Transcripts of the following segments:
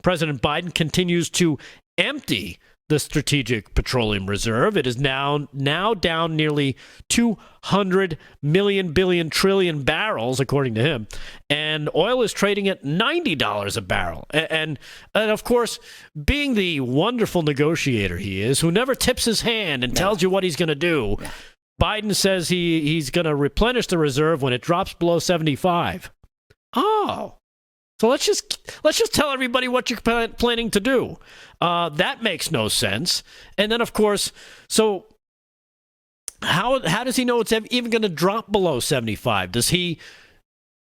President Biden continues to empty the Strategic Petroleum Reserve. It is now down nearly 200 million billion trillion barrels, according to him. And oil is trading at $90 a barrel. And of course, being the wonderful negotiator he is, who never tips his hand and tells you what he's going to do, Biden says he's going to replenish the reserve when it drops below 75. Oh. So let's just tell everybody what you're planning to do. That makes no sense. And then, of course, so how does he know it's even going to drop below 75? Does he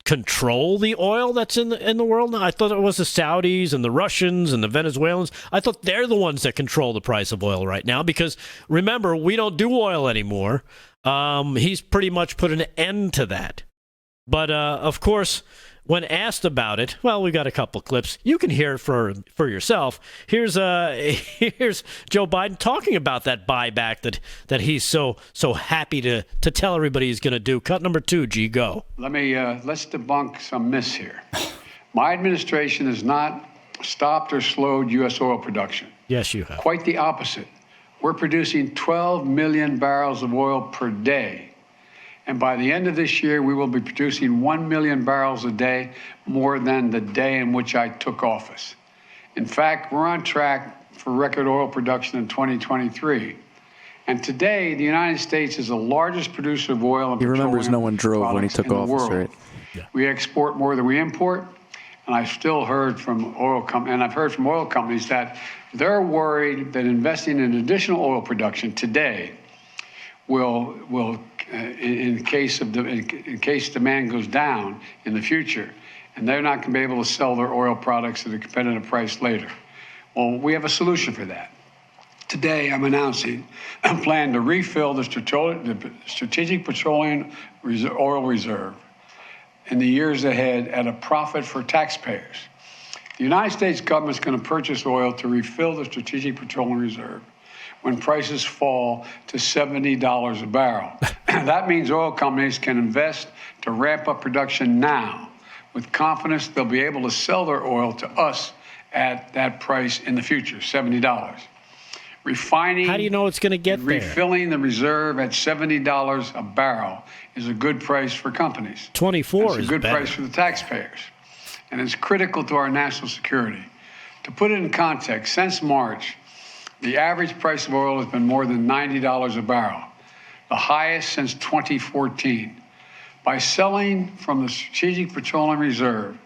control the oil that's in the world now? I thought it was the Saudis and the Russians and the Venezuelans. I thought they're the ones that control the price of oil right now because, remember, we don't do oil anymore. He's pretty much put an end to that. But, of course, when asked about it, well, we got a couple clips. You can hear it for yourself. Here's Joe Biden talking about that buyback that he's so happy to tell everybody he's going to do. Cut number 2, G, go. Let's debunk some myths here. My administration has not stopped or slowed U.S. oil production. Yes, you have. Quite the opposite. We're producing 12 million barrels of oil per day. And by the end of this year, we will be producing 1 million barrels a day, more than the day in which I took office. In fact, we're on track for record oil production in 2023. And today, the United States is the largest producer of oil and petroleum. He remembers no one drove when he took office, right? Yeah. We export more than we import. And I've still heard from oil companies that they're worried that investing in additional oil production today will in case demand goes down in the future, and they're not going to be able to sell their oil products at a competitive price later. Well, we have a solution for that. Today, I'm announcing a plan to refill the Strategic Petroleum Oil Reserve in the years ahead at a profit for taxpayers. The United States government is going to purchase oil to refill the Strategic Petroleum Reserve when prices fall to $70 a barrel. That means oil companies can invest to ramp up production now with confidence they'll be able to sell their oil to us at that price in the future, $70. Refining. How do you know it's going to get there? Refilling the reserve at $70 a barrel is a good price for companies. 24 is a good price for the taxpayers. And it's critical to our national security. To put it in context, since March, the average price of oil has been more than $90 a barrel, the highest since 2014. By selling from the Strategic Petroleum Reserve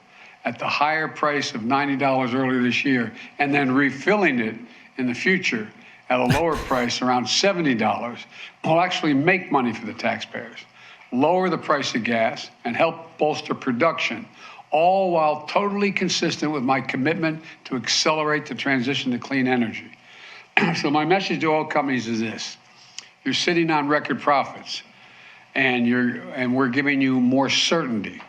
at the higher price of $90 earlier this year and then refilling it in the future at a lower price around $70, we'll actually make money for the taxpayers, lower the price of gas, and help bolster production, all while totally consistent with my commitment to accelerate the transition to clean energy. So my message to oil companies is this: you're sitting on record profits, and we're giving you more certainty,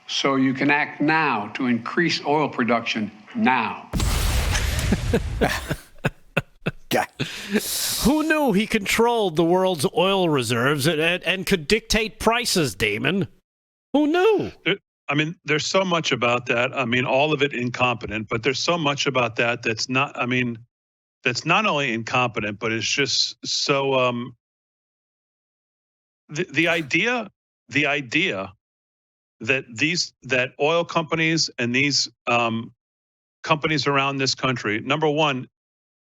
so you can act now to increase oil production now. Who knew he controlled the world's oil reserves and could dictate prices, Damon? Who knew? I mean, there's so much about that. I mean, all of it incompetent, but there's so much about that that's not, I mean, that's not only incompetent, but it's just so, the idea that oil companies and these companies around this country, number one,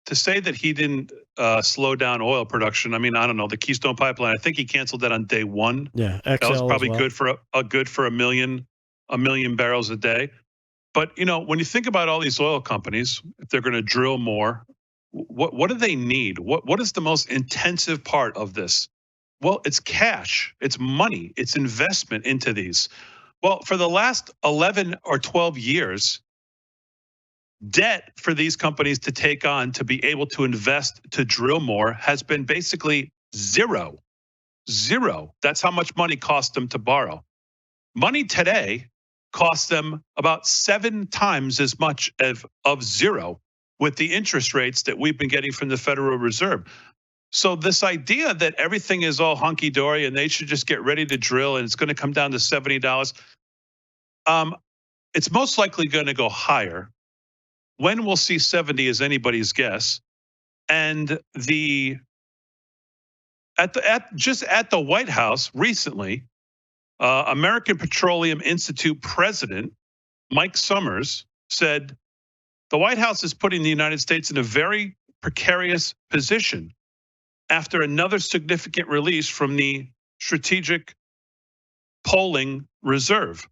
to say that he didn't slow down oil production. I mean, I don't know, the Keystone Pipeline, I think he canceled that on day one. Yeah, that was probably well. good for a million barrels a day. But you know, when you think about all these oil companies, if they're going to drill more, what do they need? What is the most intensive part of this? Well, it's cash, it's money, it's investment into these. Well, for the last 11 or 12 years, debt for these companies to take on to be able to invest to drill more has been basically zero. That's how much money cost them to borrow. Money today costs them about 7 times as much of zero with the interest rates that we've been getting from the Federal Reserve. So this idea that everything is all hunky-dory and they should just get ready to drill and it's going to come down to $70, it's most likely going to go higher. When we'll see 70 is anybody's guess. And at the White House recently, American Petroleum Institute president Mike Summers said the White House is putting the United States in a very precarious position after another significant release from the Strategic Polling Reserve.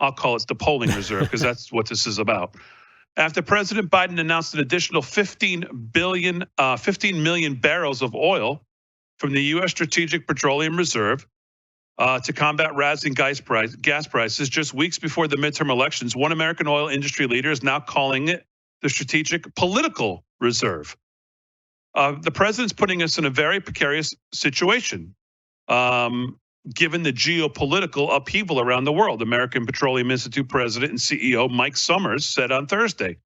I'll call it the polling reserve because that's what this is about. After President Biden announced an additional 15 million barrels of oil from the U.S. Strategic Petroleum Reserve to combat rising gas prices just weeks before the midterm elections, one American oil industry leader is now calling it the Strategic Political Reserve. The president's putting us in a very precarious situation, given the geopolitical upheaval around the world. American Petroleum Institute president and CEO Mike Summers said on Thursday,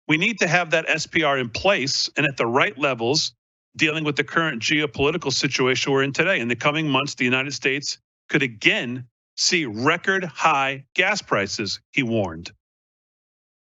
we need to have that SPR in place and at the right levels dealing with the current geopolitical situation we're in today. In the coming months, the United States could again see record high gas prices, he warned.